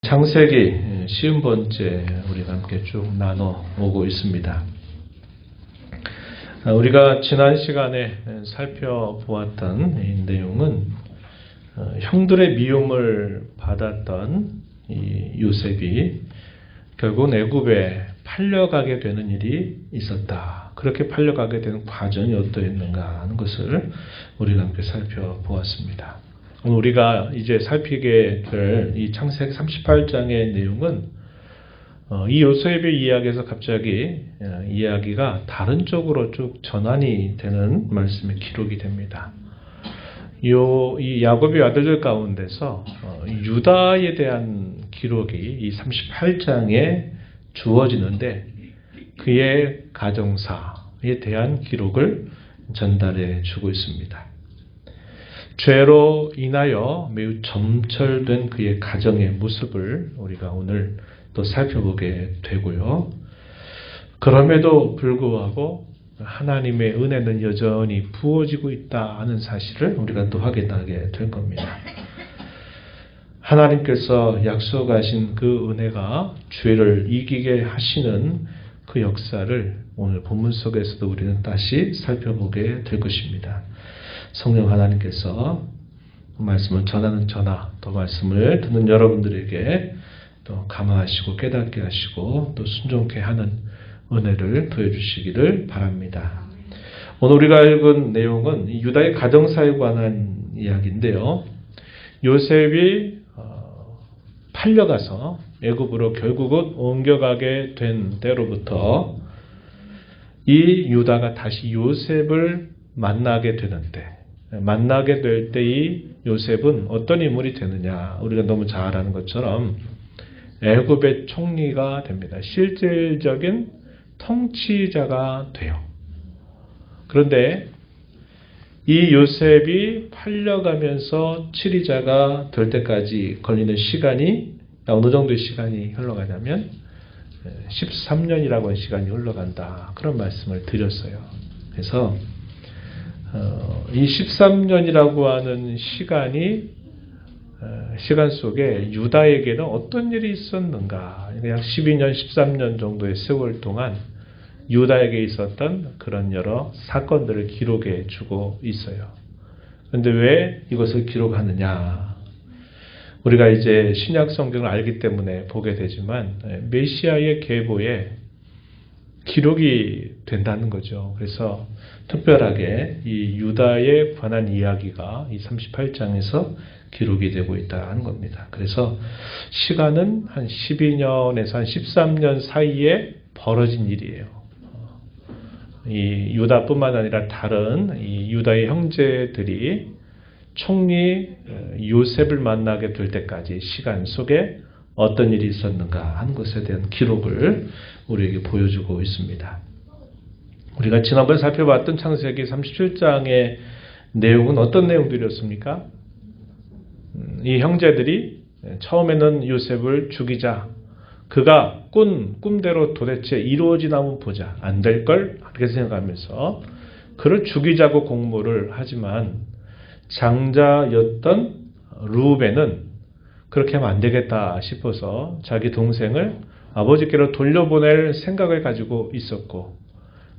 창세기 50번째 우리가 함께 쭉 나눠오고 있습니다. 우리가 지난 시간에 살펴보았던 이 내용은 형들의 미움을 받았던 이 요셉이 결국 애굽에 팔려가게 되는 일이 있었다. 그렇게 팔려가게 되는 과정이 어떠했는가 하는 것을 우리가 함께 살펴보았습니다. 오늘 우리가 이제 살피게 될 이 창세기 38장의 내용은 이 요셉의 이야기에서 갑자기 이야기가 다른 쪽으로 쭉 전환이 되는 말씀이 기록이 됩니다. 이 야곱의 아들들 가운데서 유다에 대한 기록이 이 38장에 주어지는데 그의 가정사에 대한 기록을 전달해 주고 있습니다. 죄로 인하여 매우 점철된 그의 가정의 모습을 우리가 오늘 또 살펴보게 되고요. 그럼에도 불구하고 하나님의 은혜는 여전히 부어지고 있다 하는 사실을 우리가 또 확인하게 될 겁니다. 하나님께서 약속하신 그 은혜가 죄를 이기게 하시는 그 역사를 오늘 본문 속에서도 우리는 다시 살펴보게 될 것입니다. 성령 하나님께서 말씀을 전하는 저나 또 말씀을 듣는 여러분들에게 또 감화하시고 깨닫게 하시고 또 순종케 하는 은혜를 더해주시기를 바랍니다. 오늘 우리가 읽은 내용은 유다의 가정사에 관한 이야기인데요. 요셉이 팔려가서 애굽으로 결국은 옮겨가게 된 때로부터 이 유다가 다시 요셉을 만나게 되는데 만나게 될 때 이 요셉은 어떤 인물이 되느냐 우리가 너무 잘 아는 것처럼 애굽의 총리가 됩니다. 실질적인 통치자가 돼요. 그런데 이 요셉이 팔려가면서 치리자가 될 때까지 걸리는 시간이 어느 정도의 시간이 흘러가냐면 13년이라고 하는 시간이 흘러간다. 그런 말씀을 드렸어요. 그래서 이 13년이라고 하는 시간 속에 유다에게는 어떤 일이 있었는가? 약 12년, 13년 정도의 세월 동안 유다에게 있었던 그런 여러 사건들을 기록해 주고 있어요. 그런데 왜 이것을 기록하느냐? 우리가 이제 신약 성경을 알기 때문에 보게 되지만 메시아의 계보에 기록이 된다는 거죠. 그래서 특별하게 이 유다에 관한 이야기가 이 38장에서 기록이 되고 있다는 겁니다. 그래서 시간은 한 12년에서 한 13년 사이에 벌어진 일이에요. 이 유다뿐만 아니라 다른 이 유다의 형제들이 총리 요셉을 만나게 될 때까지 시간 속에 어떤 일이 있었는가 하는 것에 대한 기록을 우리에게 보여주고 있습니다. 우리가 지난번에 살펴봤던 창세기 37장의 내용은 어떤 내용들이었습니까? 이 형제들이 처음에는 요셉을 죽이자 그가 꿈대로 도대체 이루어지나면 보자 안 될걸 그렇게 생각하면서 그를 죽이자고 공모를 하지만 장자였던 루벤은 그렇게 하면 안 되겠다 싶어서 자기 동생을 아버지께로 돌려보낼 생각을 가지고 있었고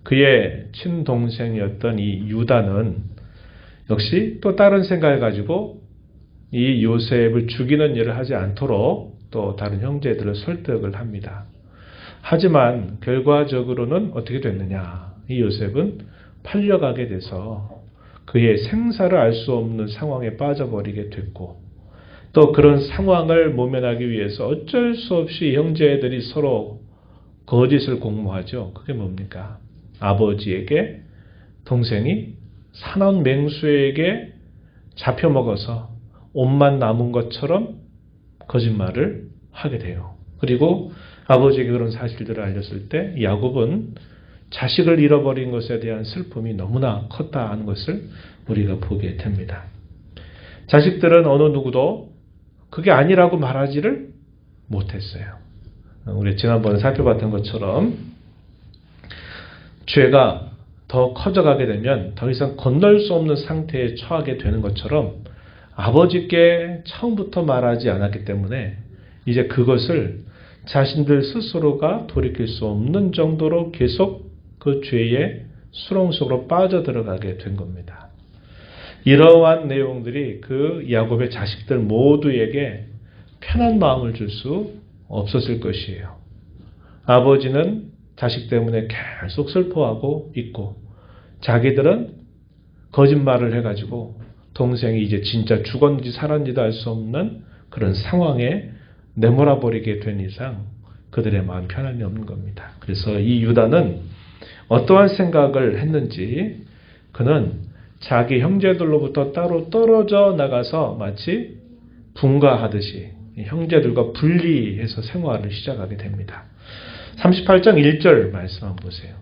그의 친동생이었던 이 유다는 역시 또 다른 생각을 가지고 이 요셉을 죽이는 일을 하지 않도록 또 다른 형제들을 설득을 합니다. 하지만 결과적으로는 어떻게 됐느냐? 이 요셉은 팔려가게 돼서 그의 생사를 알 수 없는 상황에 빠져버리게 됐고 또 그런 상황을 모면하기 위해서 어쩔 수 없이 형제들이 서로 거짓을 공모하죠. 그게 뭡니까? 아버지에게 동생이 사나운 맹수에게 잡혀먹어서 옷만 남은 것처럼 거짓말을 하게 돼요. 그리고 아버지에게 그런 사실들을 알렸을 때 야곱은 자식을 잃어버린 것에 대한 슬픔이 너무나 컸다 하는 것을 우리가 보게 됩니다. 자식들은 어느 누구도 그게 아니라고 말하지를 못했어요. 우리 지난번에 살펴봤던 것처럼 죄가 더 커져가게 되면 더 이상 건널 수 없는 상태에 처하게 되는 것처럼 아버지께 처음부터 말하지 않았기 때문에 이제 그것을 자신들 스스로가 돌이킬 수 없는 정도로 계속 그 죄의 수렁 속으로 빠져들어가게 된 겁니다. 이러한 내용들이 그 야곱의 자식들 모두에게 편한 마음을 줄 수 없었을 것이에요. 아버지는 자식 때문에 계속 슬퍼하고 있고 자기들은 거짓말을 해가지고 동생이 이제 진짜 죽었는지 살았는지도 알 수 없는 그런 상황에 내몰아버리게 된 이상 그들의 마음 편안이 없는 겁니다. 그래서 이 유다는 어떠한 생각을 했는지 그는 자기 형제들로부터 따로 떨어져 나가서 마치 분가하듯이 형제들과 분리해서 생활을 시작하게 됩니다. 38장 1절 말씀 한번 보세요.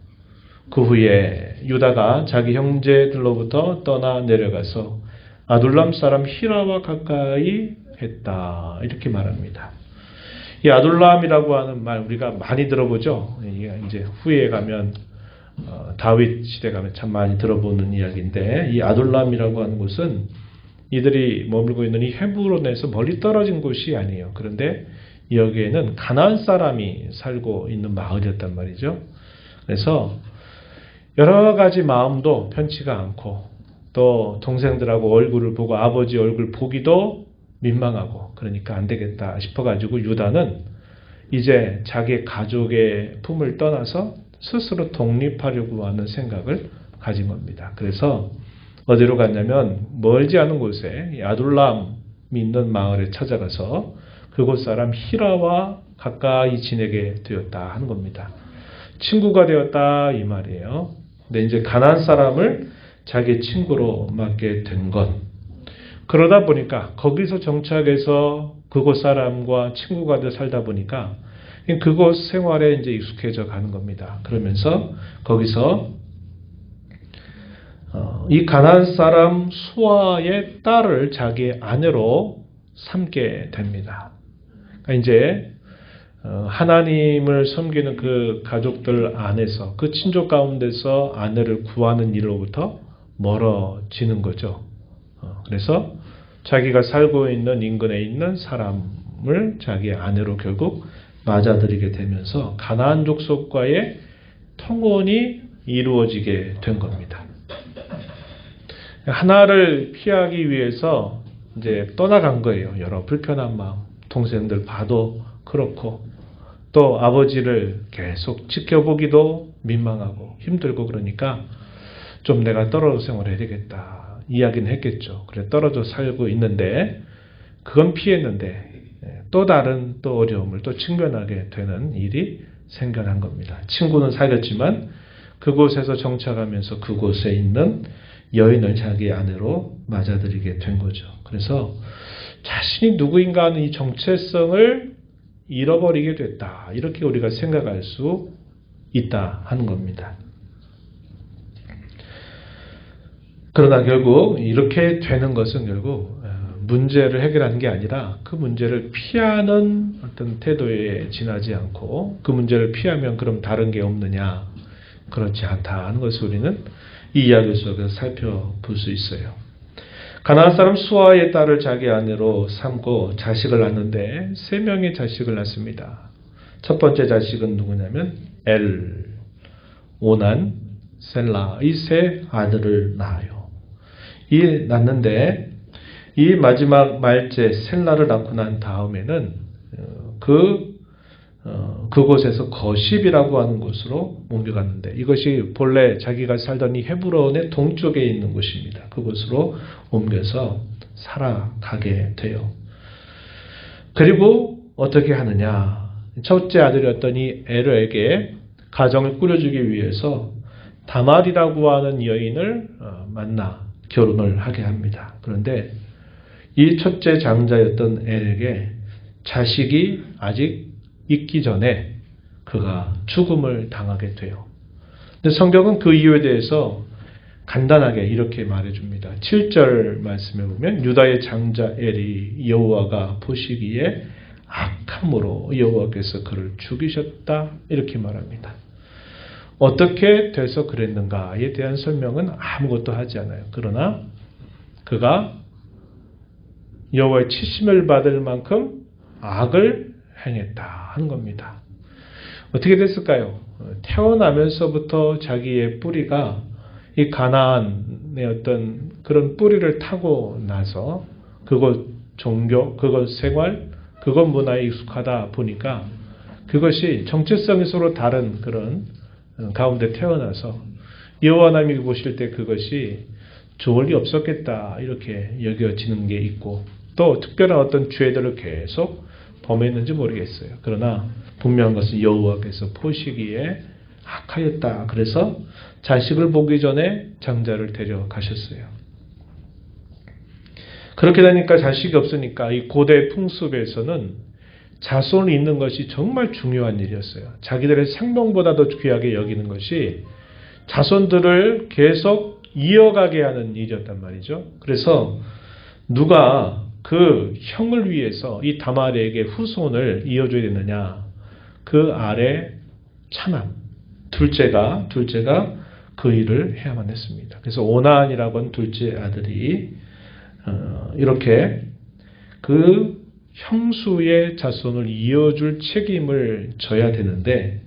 그 후에 유다가 자기 형제들로부터 떠나 내려가서 아둘람 사람 히라와 가까이 했다. 이렇게 말합니다. 이 아둘람이라고 하는 말 우리가 많이 들어보죠. 이제 후에 가면 다윗 시대 가면 참 많이 들어보는 이야기인데 이 아둘람이라고 하는 곳은 이들이 머물고 있는 이 헤브론에서 멀리 떨어진 곳이 아니에요. 그런데 여기에는 가나안 사람이 살고 있는 마을이었단 말이죠. 그래서 여러 가지 마음도 편치가 않고 또 동생들하고 얼굴을 보고 아버지 얼굴 보기도 민망하고 그러니까 안 되겠다 싶어가지고 유다는 이제 자기 가족의 품을 떠나서 스스로 독립하려고 하는 생각을 가진 겁니다. 그래서 어디로 갔냐면 멀지 않은 곳에 아둘람이 있는 마을에 찾아가서 그곳 사람 히라와 가까이 지내게 되었다 하는 겁니다. 친구가 되었다 이 말이에요. 근데 이제 가나안 사람을 자기 친구로 맡게 된 것. 그러다 보니까 거기서 정착해서 그곳 사람과 친구가 돼 살다 보니까 그곳 생활에 이제 익숙해져 가는 겁니다. 그러면서 거기서 이 가나안 사람 수아의 딸을 자기 아내로 삼게 됩니다. 그러니까 이제 하나님을 섬기는 그 가족들 안에서 그 친족 가운데서 아내를 구하는 일로부터 멀어지는 거죠. 그래서 자기가 살고 있는 인근에 있는 사람을 자기 아내로 결국 맞아들이게 되면서 가나안 족속과의 통혼이 이루어지게 된 겁니다. 하나를 피하기 위해서 이제 떠나간 거예요. 여러 불편한 마음, 동생들 봐도 그렇고 또 아버지를 계속 지켜보기도 민망하고 힘들고 그러니까 좀 내가 떨어져 생활해야 되겠다 이야기는 했겠죠. 그래 떨어져 살고 있는데 그건 피했는데 또 다른 또 어려움을 또 직면하게 되는 일이 생겨난 겁니다. 친구는 사귀었지만 그곳에서 정착하면서 그곳에 있는 여인을 자기 아내로 맞아들이게 된 거죠. 그래서 자신이 누구인가 하는 이 정체성을 잃어버리게 됐다. 이렇게 우리가 생각할 수 있다 하는 겁니다. 그러나 결국 이렇게 되는 것은 결국 문제를 해결하는 게 아니라 그 문제를 피하는 어떤 태도에 지나지 않고 그 문제를 피하면 그럼 다른 게 없느냐? 그렇지 않다 하는 것을 우리는 이 이야기 속에서 살펴볼 수 있어요. 가나안 사람 수아의 딸을 자기 아내로 삼고 자식을 낳는데 3명의 자식을 낳습니다. 첫 번째 자식은 누구냐면 엘, 오난, 셀라 이 3 아들을 낳아요. 이 낳는데 이 마지막 말째 셀라를 낳고 난 다음에는 그곳에서 거십이라고 하는 곳으로 옮겨갔는데 이것이 본래 자기가 살던 이 헤브론의 동쪽에 있는 곳입니다. 그곳으로 옮겨서 살아가게 돼요. 그리고 어떻게 하느냐. 첫째 아들이었던 이 에르에게 가정을 꾸려주기 위해서 다말이라고 하는 여인을 만나 결혼을 하게 합니다. 그런데 이 첫째 장자였던 엘에게 자식이 아직 있기 전에 그가 죽음을 당하게 돼요. 근데 성경은 그 이유에 대해서 간단하게 이렇게 말해줍니다. 7절 말씀에 보면 유다의 장자 엘이 여호와가 보시기에 악함으로 여호와께서 그를 죽이셨다 이렇게 말합니다. 어떻게 돼서 그랬는가에 대한 설명은 아무것도 하지 않아요. 그러나 그가 여호와의 치심을 받을 만큼 악을 행했다 하는 겁니다. 어떻게 됐을까요? 태어나면서부터 자기의 뿌리가 이 가나안의 어떤 그런 뿌리를 타고 나서 그곳 종교, 그곳 생활, 그것 문화에 익숙하다 보니까 그것이 정체성이 서로 다른 그런 가운데 태어나서 여호와 하나님이 보실 때 그것이 좋을 리 없었겠다 이렇게 여겨지는 게 있고 또 특별한 어떤 죄들을 계속 범했는지 모르겠어요. 그러나 분명한 것은 여호와께서 보시기에 악하였다. 그래서 자식을 보기 전에 장자를 데려가셨어요. 그렇게 되니까 자식이 없으니까 이 고대 풍습에서는 자손이 있는 것이 정말 중요한 일이었어요. 자기들의 생명보다도 귀하게 여기는 것이 자손들을 계속 이어가게 하는 일이었단 말이죠. 그래서 누가 그 형을 위해서 이 다말에게 후손을 이어줘야 되느냐. 그 아래 차남, 둘째가 그 일을 해야만 했습니다. 그래서 오난이라고 하는 둘째 아들이 이렇게 그 형수의 자손을 이어줄 책임을 져야 되는데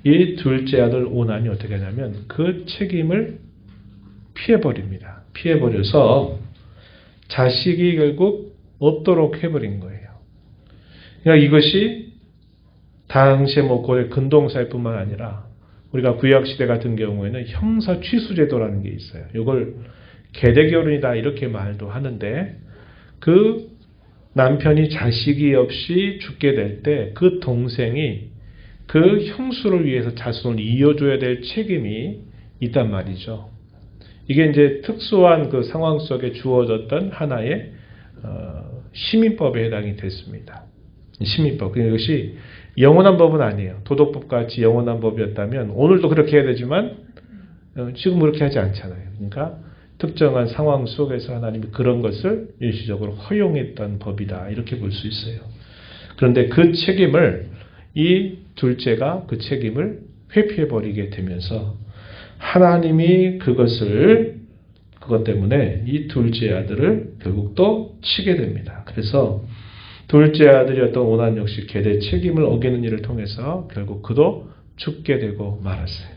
이 둘째 아들 오난이 어떻게 하냐면 그 책임을 피해버립니다. 피해버려서 자식이 결국 없도록 해버린 거예요. 그러니까 이것이 당시에 고대 근동사회뿐만 아니라 우리가 구약시대 같은 경우에는 형사 취수제도라는 게 있어요. 이걸 계대결혼이다 이렇게 말도 하는데 그 남편이 자식이 없이 죽게 될 때 그 동생이 그 형수를 위해서 자손을 이어줘야 될 책임이 있단 말이죠. 이게 이제 특수한 그 상황 속에 주어졌던 하나의 시민법에 해당이 됐습니다. 시민법. 이것이 영원한 법은 아니에요. 도덕법 같이 영원한 법이었다면 오늘도 그렇게 해야 되지만 지금 그렇게 하지 않잖아요. 그러니까 특정한 상황 속에서 하나님이 그런 것을 일시적으로 허용했던 법이다. 이렇게 볼 수 있어요. 그런데 그 책임을 이 둘째가 그 책임을 회피해버리게 되면서 하나님이 그것 때문에 이 둘째 아들을 결국 또 치게 됩니다. 그래서 둘째 아들이었던 오난 역시 계대 책임을 어기는 일을 통해서 결국 그도 죽게 되고 말았어요.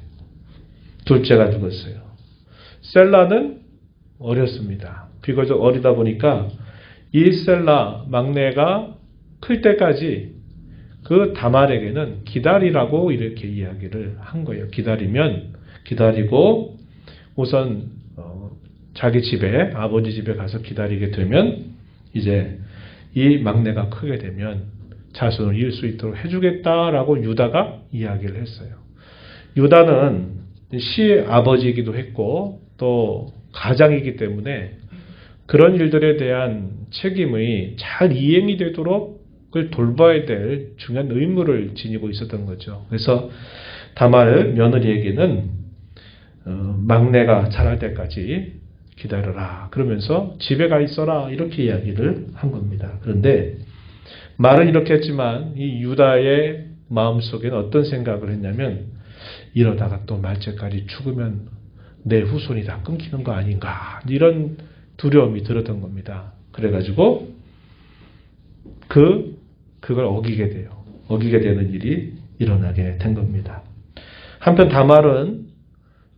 둘째가 죽었어요. 셀라는 어렸습니다. 비교적 어리다 보니까 이 셀라 막내가 클 때까지 그 다말에게는 기다리라고 이렇게 이야기를 한 거예요. 기다리고 우선 자기 집에 아버지 집에 가서 기다리게 되면 이제 이 막내가 크게 되면 자손을 이을 수 있도록 해주겠다라고 유다가 이야기를 했어요. 유다는 시아버지이기도 했고 또 가장이기 때문에 그런 일들에 대한 책임이 잘 이행이 되도록 그걸 돌봐야 될 중요한 의무를 지니고 있었던 거죠. 그래서 다말 며느리에게는 막내가 자랄 때까지 기다려라. 그러면서 집에 가 있어라. 이렇게 이야기를 한 겁니다. 그런데 말은 이렇게 했지만 이 유다의 마음속에는 어떤 생각을 했냐면 이러다가 또 말째까지 죽으면 내 후손이 다 끊기는 거 아닌가. 이런 두려움이 들었던 겁니다. 그래가지고 그걸 어기게 돼요. 어기게 되는 일이 일어나게 된 겁니다. 한편 다말은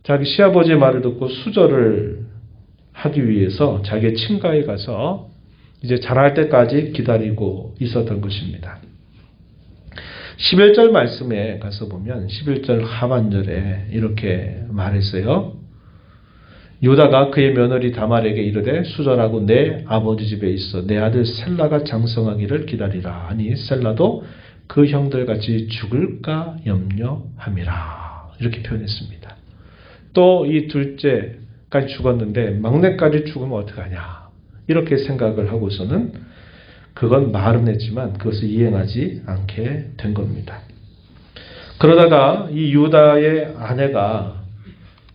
자기 시아버지의 말을 듣고 수절을 하기 위해서 자기의 친가에 가서 이제 자랄 때까지 기다리고 있었던 것입니다. 11절 말씀에 가서 보면 11절 하반절에 이렇게 말했어요. 유다가 그의 며느리 다말에게 이르되 수절하고 내 아버지 집에 있어 내 아들 셀라가 장성하기를 기다리라 하니 셀라도 그 형들같이 죽을까 염려함이라 이렇게 표현했습니다. 또 이 둘째까지 죽었는데 막내까지 죽으면 어떡하냐 이렇게 생각을 하고서는 그건 말은 했지만 그것을 이행하지 않게 된 겁니다. 그러다가 이 유다의 아내가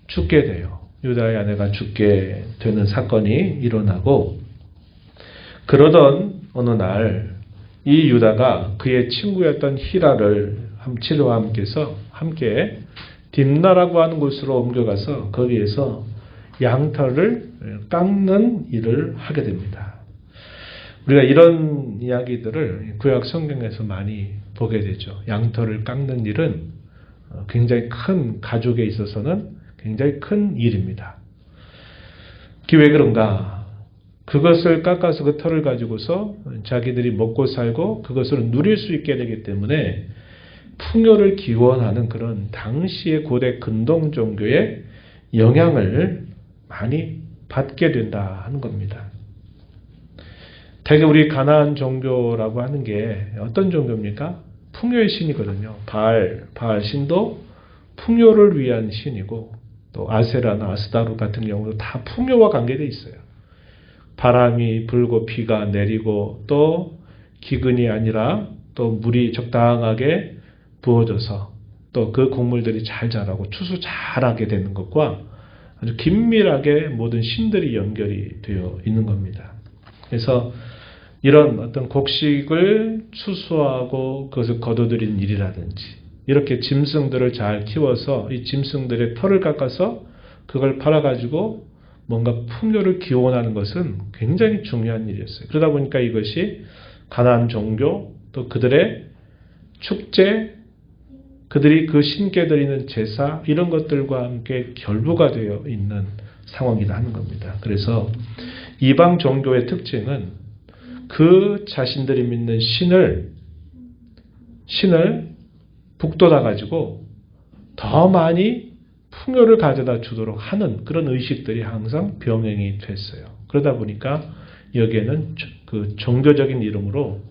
죽게 돼요. 유다의 아내가 죽게 되는 사건이 일어나고 그러던 어느 날 이 유다가 그의 친구였던 히라를 치르와 함께 딥나라고 하는 곳으로 옮겨가서 거기에서 양털을 깎는 일을 하게 됩니다. 우리가 이런 이야기들을 구약 성경에서 많이 보게 되죠. 양털을 깎는 일은 굉장히 큰 가족에 있어서는 굉장히 큰 일입니다. 그게 왜 그런가? 그것을 깎아서 그 털을 가지고서 자기들이 먹고 살고 그것을 누릴 수 있게 되기 때문에 풍요를 기원하는 그런 당시의 고대 근동 종교의 영향을 많이 받게 된다 하는 겁니다. 대개 우리 가나안 종교라고 하는 게 어떤 종교입니까? 풍요의 신이거든요. 바알 신도 풍요를 위한 신이고 또 아세라나 아스다루 같은 경우도 다 풍요와 관계되어 있어요. 바람이 불고 비가 내리고 또 기근이 아니라 또 물이 적당하게 부어져서 또 그 곡물들이 잘 자라고 추수 잘하게 되는 것과 아주 긴밀하게 모든 신들이 연결이 되어 있는 겁니다. 그래서 이런 어떤 곡식을 추수하고 그것을 거둬들이는 일이라든지 이렇게 짐승들을 잘 키워서 이 짐승들의 털을 깎아서 그걸 팔아가지고 뭔가 풍요를 기원하는 것은 굉장히 중요한 일이었어요. 그러다 보니까 이것이 가나안 종교 또 그들의 축제 그들이 그 신께 드리는 제사 이런 것들과 함께 결부가 되어 있는 상황이라 하는 겁니다. 그래서 이방 종교의 특징은 그 자신들이 믿는 신을 북돋아 가지고 더 많이 풍요를 가져다 주도록 하는 그런 의식들이 항상 병행이 됐어요. 그러다 보니까 여기에는 그 종교적인 이름으로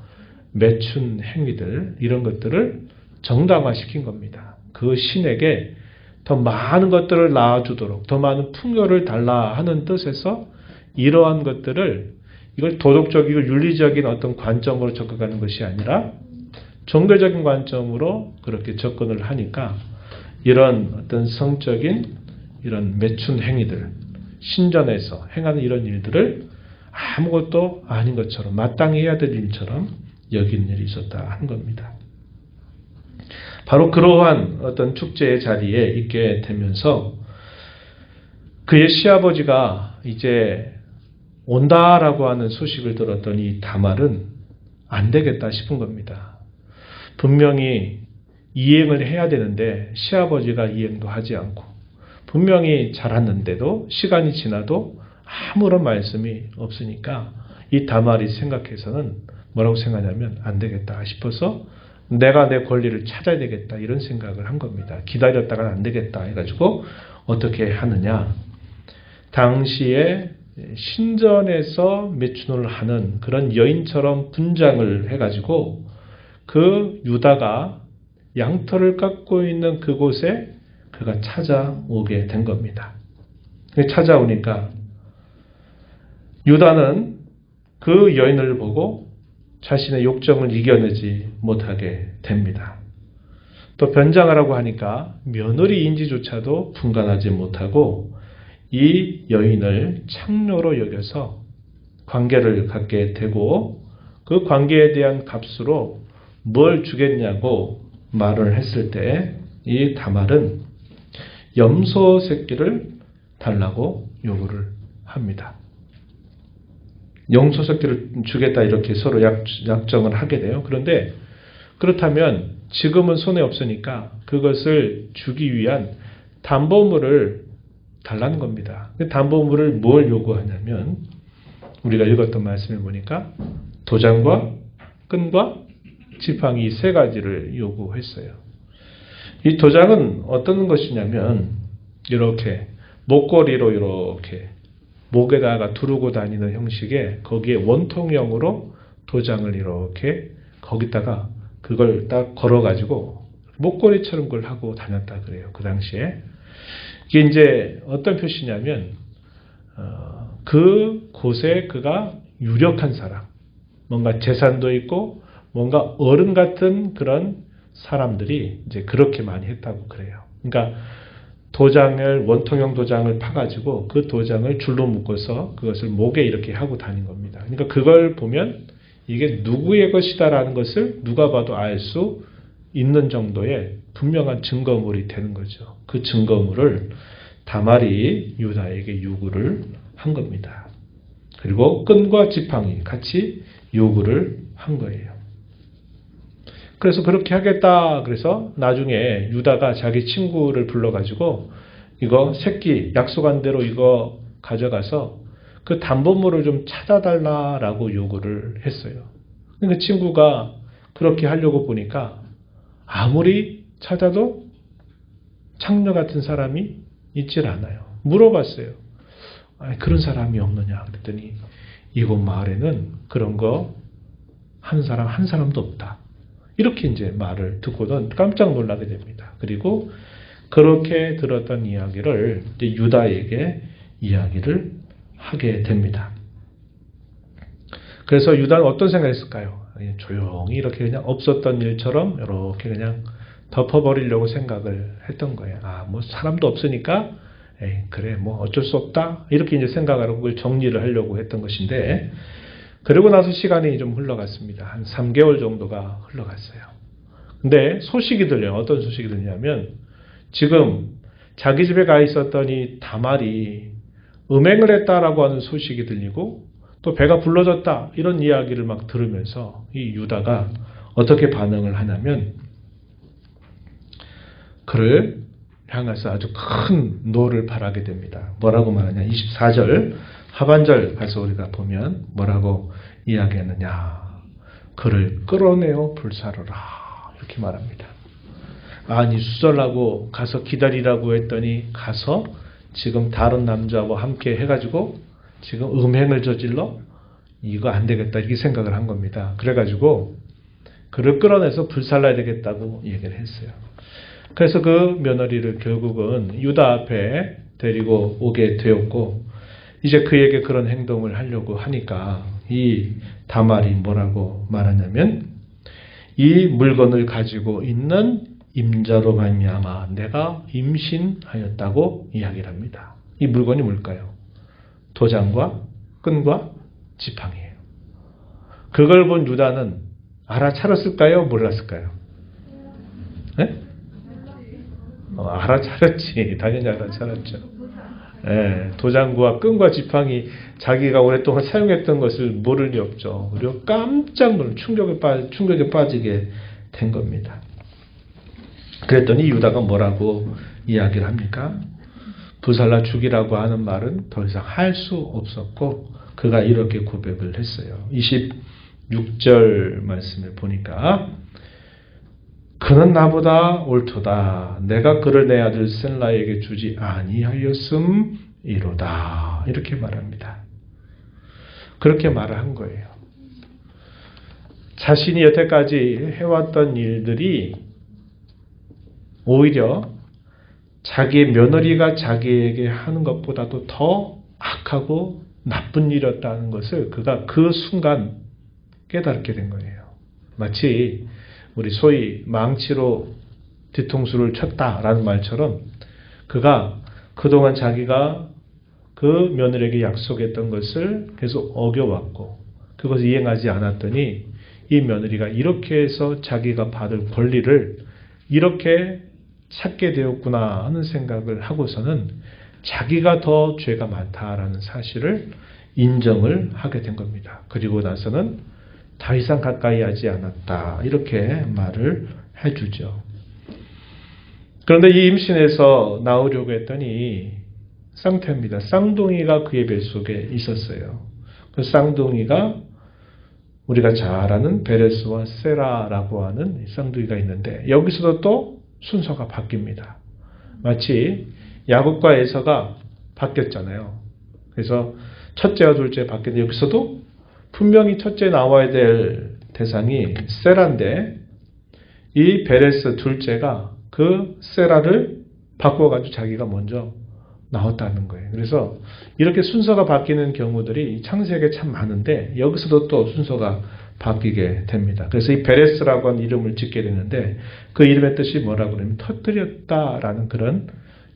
매춘 행위들 이런 것들을 정당화시킨 겁니다. 그 신에게 더 많은 것들을 낳아주도록 더 많은 풍요를 달라 하는 뜻에서 이러한 것들을 이걸 도덕적이고 윤리적인 어떤 관점으로 접근하는 것이 아니라 종교적인 관점으로 그렇게 접근을 하니까 이런 어떤 성적인 이런 매춘 행위들, 신전에서 행하는 이런 일들을 아무것도 아닌 것처럼 마땅히 해야 될 일처럼 여기는 일이 있었다 하는 겁니다. 바로 그러한 어떤 축제의 자리에 있게 되면서 그의 시아버지가 이제 온다라고 하는 소식을 들었던 이 다말은 안 되겠다 싶은 겁니다. 분명히 이행을 해야 되는데 시아버지가 이행도 하지 않고 분명히 자랐는데도 시간이 지나도 아무런 말씀이 없으니까 이 다말이 생각해서는 뭐라고 생각하냐면 안 되겠다 싶어서 내가 내 권리를 찾아야 되겠다 이런 생각을 한 겁니다. 기다렸다가는 안 되겠다 해가지고 어떻게 하느냐. 당시에 신전에서 매춘을 하는 그런 여인처럼 분장을 해가지고 그 유다가 양털을 깎고 있는 그곳에 그가 찾아오게 된 겁니다. 찾아오니까 유다는 그 여인을 보고 자신의 욕정을 이겨내지 못하게 됩니다. 또 변장하라고 하니까 며느리인지조차도 분간하지 못하고 이 여인을 창녀로 여겨서 관계를 갖게 되고 그 관계에 대한 값으로 뭘 주겠냐고 말을 했을 때 이 다말은 염소 새끼를 달라고 요구를 합니다. 염소 새끼를 주겠다 이렇게 서로 약정을 하게 돼요. 그런데 그렇다면 지금은 손에 없으니까 그것을 주기 위한 담보물을 달라는 겁니다. 그 담보물을 뭘 요구하냐면 우리가 읽었던 말씀을 보니까 도장과 끈과 지팡이 세 가지를 요구했어요. 이 도장은 어떤 것이냐면 이렇게 목걸이로 이렇게 목에다가 두르고 다니는 형식의 거기에 원통형으로 도장을 이렇게 거기다가 그걸 딱 걸어가지고 목걸이처럼 그걸 하고 다녔다 그래요. 그 당시에. 이게 이제 어떤 표시냐면 그 곳에 그가 유력한 사람, 뭔가 재산도 있고 뭔가 어른 같은 그런 사람들이 이제 그렇게 많이 했다고 그래요. 그러니까 도장을 원통형 도장을 파가지고 그 도장을 줄로 묶어서 그것을 목에 이렇게 하고 다닌 겁니다. 그러니까 그걸 보면 이게 누구의 것이다라는 것을 누가 봐도 알 수 있는 정도의 분명한 증거물이 되는 거죠. 그 증거물을 다말이 유다에게 요구를 한 겁니다. 그리고 끈과 지팡이 같이 요구를 한 거예요. 그래서 그렇게 하겠다. 그래서 나중에 유다가 자기 친구를 불러가지고 이거 새끼 약속한 대로 이거 가져가서 그 담보물을 좀 찾아달라라고 요구를 했어요. 그 친구가 그렇게 하려고 보니까 아무리 찾아도 창녀 같은 사람이 있질 않아요. 물어봤어요. 아니, 그런 사람이 없느냐 그랬더니 이곳 마을에는 그런 거 한 사람도 없다. 이렇게 이제 말을 듣고는 깜짝 놀라게 됩니다. 그리고 그렇게 들었던 이야기를 이제 유다에게 이야기를 하게 됩니다. 그래서 유다는 어떤 생각을 했을까요? 조용히 이렇게 그냥 없었던 일처럼 이렇게 그냥 덮어버리려고 생각을 했던 거예요. 뭐 사람도 없으니까 그래 뭐 어쩔 수 없다 이렇게 이제 생각하고 그걸 정리를 하려고 했던 것인데, 그러고 나서 시간이 좀 흘러갔습니다. 한 3개월 정도가 흘러갔어요. 근데 소식이 들려요. 어떤 소식이 들냐면 지금 자기 집에 가 있었던 이 다말이 음행을 했다라고 하는 소식이 들리고 또 배가 불러졌다 이런 이야기를 막 들으면서 이 유다가 어떻게 반응을 하냐면 그를 향해서 아주 큰 노를 바라게 됩니다. 뭐라고 말하냐? 24절 하반절 가서 우리가 보면 뭐라고 이야기하느냐? 그를 끌어내어 불사르라 이렇게 말합니다. 아니 수절하고 가서 기다리라고 했더니 가서 지금 다른 남자와 함께 해가지고 지금 음행을 저질러? 이거 안 되겠다 이렇게 생각을 한 겁니다. 그래가지고 그를 끌어내서 불살라야 되겠다고 얘기를 했어요. 그래서 그 며느리를 결국은 유다 앞에 데리고 오게 되었고, 이제 그에게 그런 행동을 하려고 하니까 이 다말이 뭐라고 말하냐면 이 물건을 가지고 있는 임자로 말미암아 내가 임신하였다고 이야기를 합니다. 이 물건이 뭘까요? 도장과 끈과 지팡이에요. 그걸 본 유다는 알아차렸을까요? 몰랐을까요? 네? 알아차렸지. 당연히 알아차렸죠. 도장과 끈과 지팡이 자기가 오랫동안 사용했던 것을 모를 리 없죠. 그리고 깜짝 놀란 충격에 빠지게 된 겁니다. 그랬더니 유다가 뭐라고 이야기를 합니까? 부살라 죽이라고 하는 말은 더 이상 할 수 없었고 그가 이렇게 고백을 했어요. 26절 말씀을 보니까 그는 나보다 옳도다. 내가 그를 내 아들 셀라에게 주지 아니하였음이로다. 이렇게 말합니다. 그렇게 말을 한 거예요. 자신이 여태까지 해왔던 일들이 오히려 자기의 며느리가 자기에게 하는 것보다도 더 악하고 나쁜 일이었다는 것을 그가 그 순간 깨닫게 된 거예요. 마치 우리 소위 망치로 뒤통수를 쳤다라는 말처럼 그가 그동안 자기가 그 며느리에게 약속했던 것을 계속 어겨왔고 그것을 이행하지 않았더니 이 며느리가 이렇게 해서 자기가 받을 권리를 이렇게 찾게 되었구나 하는 생각을 하고서는 자기가 더 죄가 많다라는 사실을 인정을 하게 된 겁니다. 그리고 나서는 더 이상 가까이 하지 않았다 이렇게 말을 해주죠. 그런데 이 임신에서 나오려고 했더니 쌍태입니다. 쌍둥이가 그의 뱃속에 있었어요. 그 쌍둥이가 우리가 잘 아는 베레스와 세라라고 하는 쌍둥이가 있는데 여기서도 또 순서가 바뀝니다. 마치 야곱과 에서가 바뀌었잖아요. 그래서 첫째와 둘째 바뀌는데 여기서도 분명히 첫째 나와야 될 대상이 세라인데 이 베레스 둘째가 그 세라를 바꿔가지고 자기가 먼저 나왔다는 거예요. 그래서 이렇게 순서가 바뀌는 경우들이 창세기에 참 많은데 여기서도 또 순서가 바뀌게 됩니다. 그래서 이 베레스라고 하는 이름을 짓게 되는데 그 이름의 뜻이 뭐라고 그러면 터뜨렸다라는 그런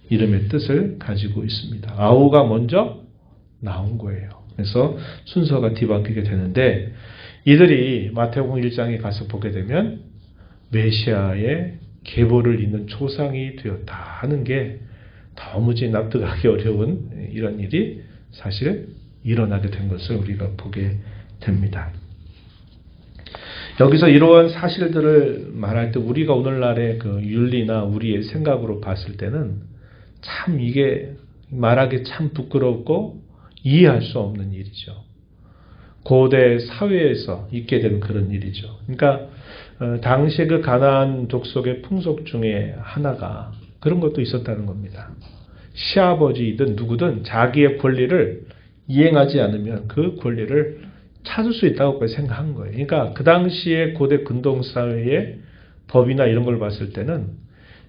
이름의 뜻을 가지고 있습니다. 아우가 먼저 나온 거예요. 그래서 순서가 뒤바뀌게 되는데 이들이 마태복음 1장에 가서 보게 되면 메시아의 계보를 잇는 조상이 되었다 하는 게 도무지 납득하기 어려운 이런 일이 사실 일어나게 된 것을 우리가 보게 됩니다. 여기서 이러한 사실들을 말할 때 우리가 오늘날의 그 윤리나 우리의 생각으로 봤을 때는 참 이게 말하기 참 부끄럽고 이해할 수 없는 일이죠. 고대 사회에서 있게 된 그런 일이죠. 그러니까 당시 그 가나안 족속의 풍속 중에 하나가 그런 것도 있었다는 겁니다. 시아버지이든 누구든 자기의 권리를 이행하지 않으면 그 권리를 찾을 수 있다고 생각한 거예요. 그러니까 그 당시에 고대 근동사회의 법이나 이런 걸 봤을 때는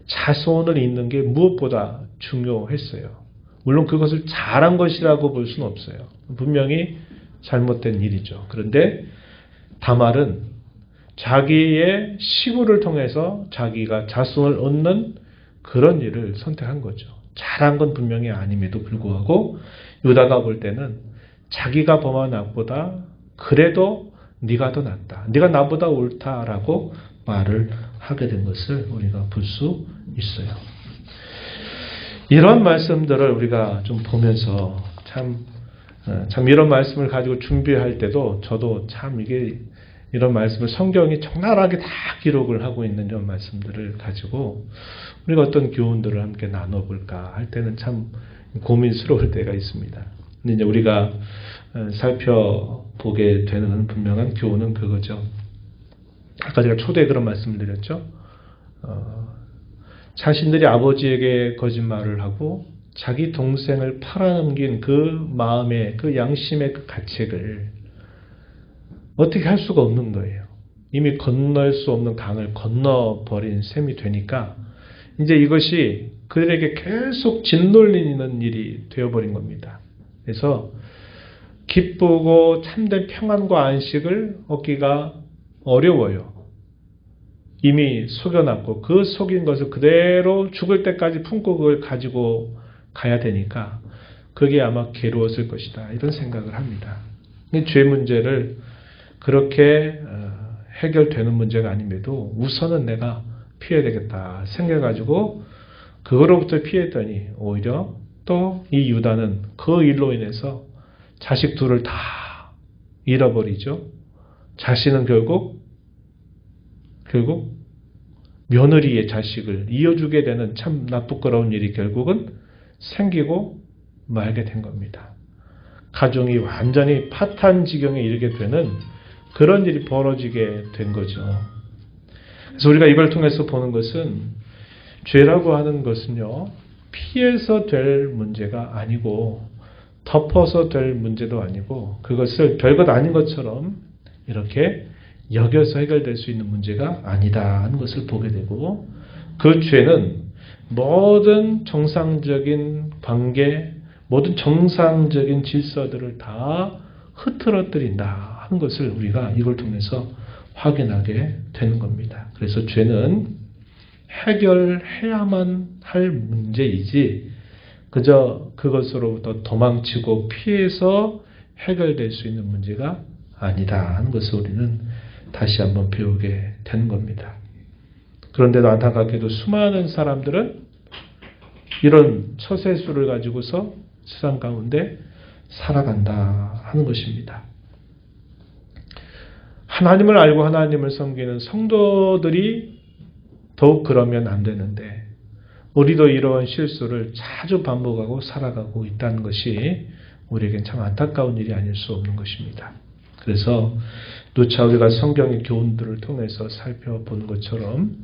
자손을 잇는 게 무엇보다 중요했어요. 물론 그것을 잘한 것이라고 볼 수는 없어요. 분명히 잘못된 일이죠. 그런데 다말은 자기의 시부를 통해서 자기가 자손을 얻는 그런 일을 선택한 거죠. 잘한 건 분명히 아님에도 불구하고 유다가 볼 때는 자기가 범한 악보다 그래도 네가 더 낫다. 네가 나보다 옳다라고 말을 하게 된 것을 우리가 볼 수 있어요. 이런 말씀들을 우리가 좀 보면서 참 이런 말씀을 가지고 준비할 때도 저도 참 이게 이런 말씀을 성경이 적나라하게 다 기록을 하고 있는 이런 말씀들을 가지고 우리가 어떤 교훈들을 함께 나눠볼까 할 때는 참 고민스러울 때가 있습니다. 근데 이제 우리가 살펴보게 되는 분명한 교훈은 그거죠. 아까 제가 초대에 그런 말씀을 드렸죠. 자신들이 아버지에게 거짓말을 하고 자기 동생을 팔아넘긴 그 마음의 그 양심의 그 가책을 어떻게 할 수가 없는 거예요. 이미 건널 수 없는 강을 건너버린 셈이 되니까 이제 이것이 그들에게 계속 짓눌리는 일이 되어버린 겁니다. 그래서 기쁘고 참된 평안과 안식을 얻기가 어려워요. 이미 속여놨고 그 속인 것을 그대로 죽을 때까지 품고 그걸 가지고 가야 되니까 그게 아마 괴로웠을 것이다. 이런 생각을 합니다. 죄 문제를 그렇게 해결되는 문제가 아님에도 우선은 내가 피해야 되겠다 생각해가지고 그거로부터 피했더니 오히려 또 이 유다는 그 일로 인해서 자식 둘을 다 잃어버리죠. 자신은 결국 며느리의 자식을 이어주게 되는 참 나쁘거라운 일이 결국은 생기고 말게 된 겁니다. 가정이 완전히 파탄 지경에 이르게 되는 그런 일이 벌어지게 된 거죠. 그래서 우리가 이걸 통해서 보는 것은 죄라고 하는 것은요, 피해서 될 문제가 아니고 덮어서 될 문제도 아니고 그것을 별것 아닌 것처럼 이렇게 여겨서 해결될 수 있는 문제가 아니다 하는 것을 보게 되고 그 죄는 모든 정상적인 관계, 모든 정상적인 질서들을 다 흐트러뜨린다 하는 것을 우리가 이걸 통해서 확인하게 되는 겁니다. 그래서 죄는 해결해야만 할 문제이지 그저 그것으로부터 도망치고 피해서 해결될 수 있는 문제가 아니다 하는 것을 우리는 다시 한번 배우게 되는 겁니다. 그런데도 안타깝게도 수많은 사람들은 이런 처세술을 가지고서 세상 가운데 살아간다 하는 것입니다. 하나님을 알고 하나님을 섬기는 성도들이 더욱 그러면 안 되는데 우리도 이러한 실수를 자주 반복하고 살아가고 있다는 것이 우리에겐 참 안타까운 일이 아닐 수 없는 것입니다. 그래서 누차 우리가 성경의 교훈들을 통해서 살펴본 것처럼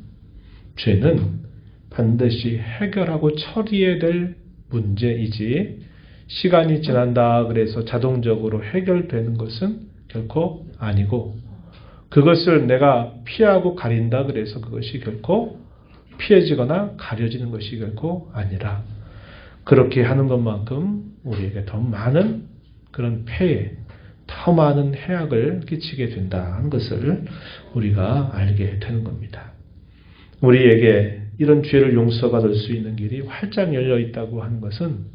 죄는 반드시 해결하고 처리해야 될 문제이지 시간이 지난다 그래서 자동적으로 해결되는 것은 결코 아니고 그것을 내가 피하고 가린다 그래서 그것이 결코 피해지거나 가려지는 것이 결코 아니라 그렇게 하는 것만큼 우리에게 더 많은 그런 폐해, 더 많은 해악을 끼치게 된다는 것을 우리가 알게 되는 겁니다. 우리에게 이런 죄를 용서받을 수 있는 길이 활짝 열려 있다고 하는 것은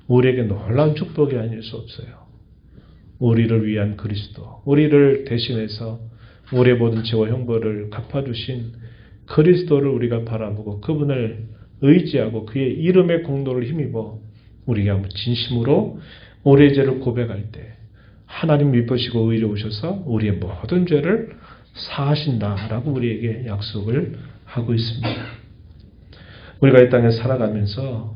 우리에게 놀라운 축복이 아닐 수 없어요. 우리를 위한 그리스도, 우리를 대신해서 우리의 모든 죄와 형벌을 갚아주신 그리스도를 우리가 바라보고 그분을 의지하고 그의 이름의 공로를 힘입어 우리가 진심으로 우리의 죄를 고백할 때 하나님 미쁘시고 의로우셔서 우리의 모든 죄를 사하신다라고 우리에게 약속을 하고 있습니다. 우리가 이 땅에 살아가면서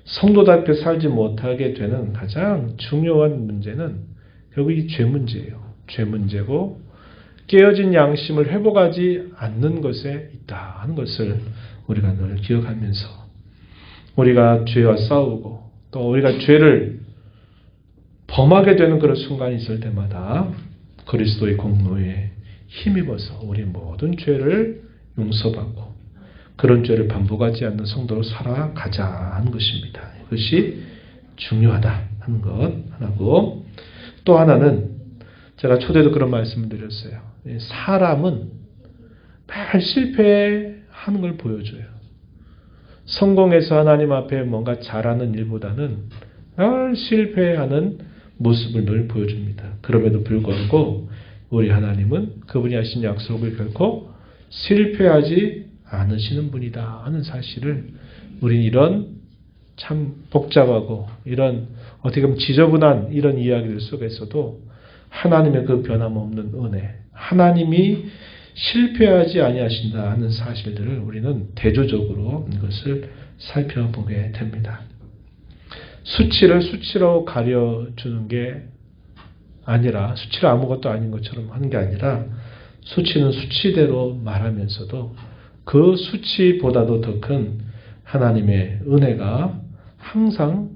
성도답게 살지 못하게 되는 가장 중요한 문제는 결국 이 죄 문제예요. 죄 문제고 깨어진 양심을 회복하지 않는 것에 있다 하는 것을 우리가 늘 기억하면서 우리가 죄와 싸우고 또 우리가 죄를 범하게 되는 그런 순간이 있을 때마다 그리스도의 공로에 힘입어서 우리 모든 죄를 용서받고 그런 죄를 반복하지 않는 성도로 살아가자 하는 것입니다. 이것이 중요하다 하는 것 하나고 또 하나는 제가 초대도 그런 말씀을 드렸어요. 사람은 매일 실패하는 걸 보여줘요. 성공해서 하나님 앞에 뭔가 잘하는 일보다는 늘 실패하는 모습을 늘 보여줍니다. 그럼에도 불구하고 우리 하나님은 그분이 하신 약속을 결코 실패하지 않으시는 분이다 하는 사실을 우리는 이런 참 복잡하고 이런 어떻게 보면 지저분한 이런 이야기들 속에서도 하나님의 그 변함없는 은혜, 하나님이 실패하지 아니하신다 하는 사실들을 우리는 대조적으로 이것을 살펴보게 됩니다. 수치를 수치로 가려주는 게 아니라 수치를 아무것도 아닌 것처럼 하는 게 아니라 수치는 수치대로 말하면서도 그 수치보다도 더 큰 하나님의 은혜가 항상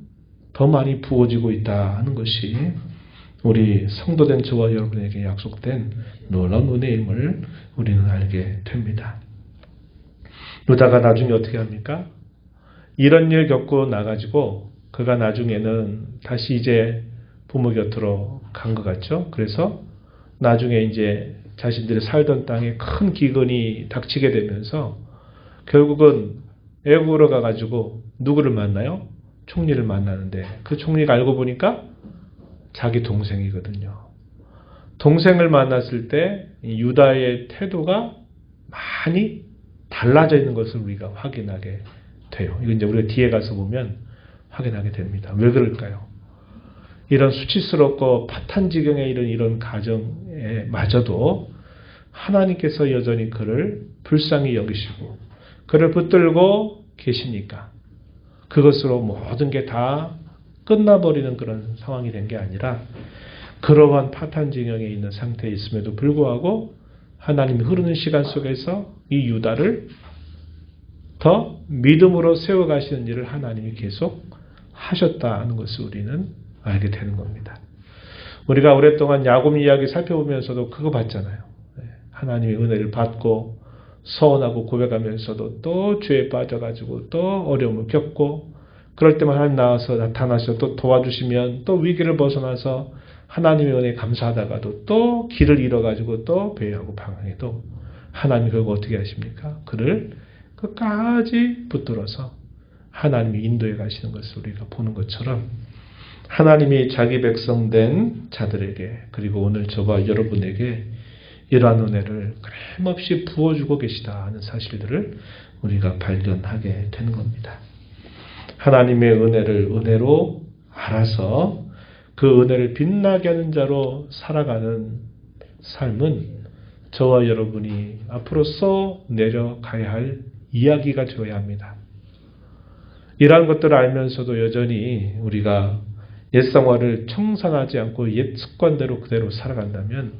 더 많이 부어지고 있다 하는 것이 우리 성도된 저와 여러분에게 약속된 놀라운 은혜임을 우리는 알게 됩니다. 루다가 나중에 어떻게 합니까? 이런 일 겪고 나가지고 그가 나중에는 다시 이제 부모 곁으로 간 것 같죠. 그래서 나중에 이제 자신들이 살던 땅에 큰 기근이 닥치게 되면서 결국은 애국으로 가가지고 누구를 만나요? 총리를 만나는데 그 총리가 알고 보니까 자기 동생이거든요. 동생을 만났을 때 유다의 태도가 많이 달라져 있는 것을 우리가 확인하게 돼요. 이건 이제 우리가 뒤에 가서 보면 확인하게 됩니다. 왜 그럴까요? 이런 수치스럽고 파탄지경에 이런 가정에 마저도 하나님께서 여전히 그를 불쌍히 여기시고 그를 붙들고 계시니까 그것으로 모든 게 다 끝나버리는 그런 상황이 된 게 아니라 그러한 파탄지경에 있는 상태에 있음에도 불구하고 하나님이 흐르는 시간 속에서 이 유다를 더 믿음으로 세워가시는 일을 하나님이 계속 하셨다는 것을 우리는 알게 되는 겁니다. 우리가 오랫동안 야곱 이야기 살펴보면서도 그거 봤잖아요. 하나님의 은혜를 받고 서원하고 고백하면서도 또 죄에 빠져가지고 또 어려움을 겪고 그럴 때만 하나님 나와서 나타나셔서 또 도와주시면 또 위기를 벗어나서 하나님의 은혜에 감사하다가도 또 길을 잃어가지고 또 배회하고 방황해도 하나님이 그거 어떻게 하십니까? 그를 끝까지 붙들어서 하나님이 인도해 가시는 것을 우리가 보는 것처럼 하나님이 자기 백성된 자들에게 그리고 오늘 저와 여러분에게 이러한 은혜를 끊임없이 부어주고 계시다 하는 사실들을 우리가 발견하게 되는 겁니다. 하나님의 은혜를 은혜로 알아서 그 은혜를 빛나게 하는 자로 살아가는 삶은 저와 여러분이 앞으로 써내려가야 할 이야기가 되어야 합니다. 이러한 것들을 알면서도 여전히 우리가 옛생활을 청산하지 않고 옛 습관대로 그대로 살아간다면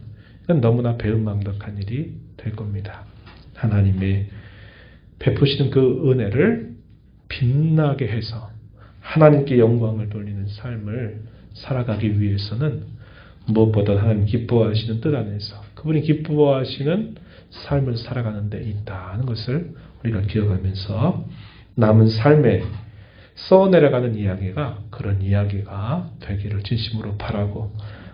이건 너무나 배은망덕한 일이 될 겁니다. 하나님의 베푸시는 그 은혜를 빛나게 해서 하나님께 영광을 돌리는 삶을 살아가기 위해서는 무엇보다 하나님 기뻐하시는 뜻 안에서 그분이 기뻐하시는 삶을 살아가는 데 있다는 것을 우리가 기억하면서 남은 삶에 써내려가는 이야기가 그런 이야기가 되기를 진심으로 바라고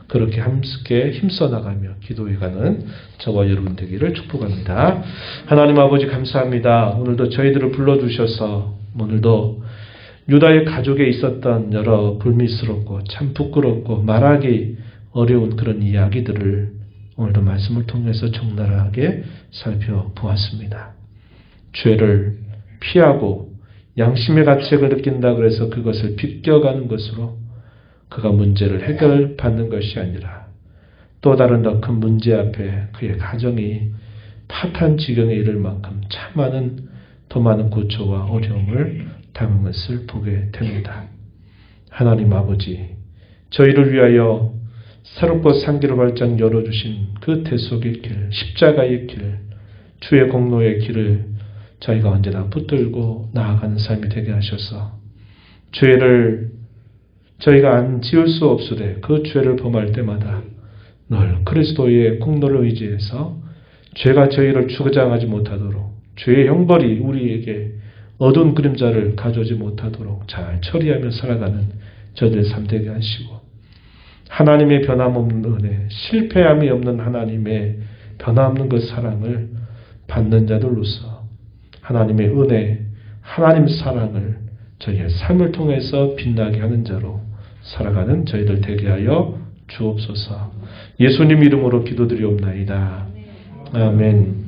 그렇게 함께 힘써 나가며 기도해가는 저와 여러분 되기를 축복합니다. 하나님 아버지 감사합니다. 오늘도 저희들을 불러주셔서 오늘도 유다의 가족에 있었던 여러 불미스럽고 참 부끄럽고 말하기 어려운 그런 이야기들을 오늘도 말씀을 통해서 적나라하게 살펴보았습니다. 죄를 피하고 양심의 가책을 느낀다 그래서 그것을 비껴가는 것으로 그가 문제를 해결받는 것이 아니라 또 다른 더 큰 문제 앞에 그의 가정이 파탄 지경에 이를 만큼 참 많은 더 많은 고초와 어려움을 당한 것을 보게 됩니다. 하나님 아버지, 저희를 위하여 새롭고 상기로 발장 열어주신 그 대속의 길, 십자가의 길, 주의 공로의 길을 저희가 언제나 붙들고 나아가는 삶이 되게 하셔서 죄를 저희가 안 지을 수 없으되 그 죄를 범할 때마다 늘 그리스도의 공로를 의지해서 죄가 저희를 주장하지 못하도록 죄의 형벌이 우리에게 어두운 그림자를 가져오지 못하도록 잘 처리하며 살아가는 저희들 삶 되게 하시고 하나님의 변함없는 은혜, 실패함이 없는 하나님의 변함없는 그 사랑을 받는 자들로서 하나님의 은혜, 하나님 사랑을 저희의 삶을 통해서 빛나게 하는 자로 살아가는 저희들 되게 하여 주옵소서. 예수님 이름으로 기도드리옵나이다. 아멘.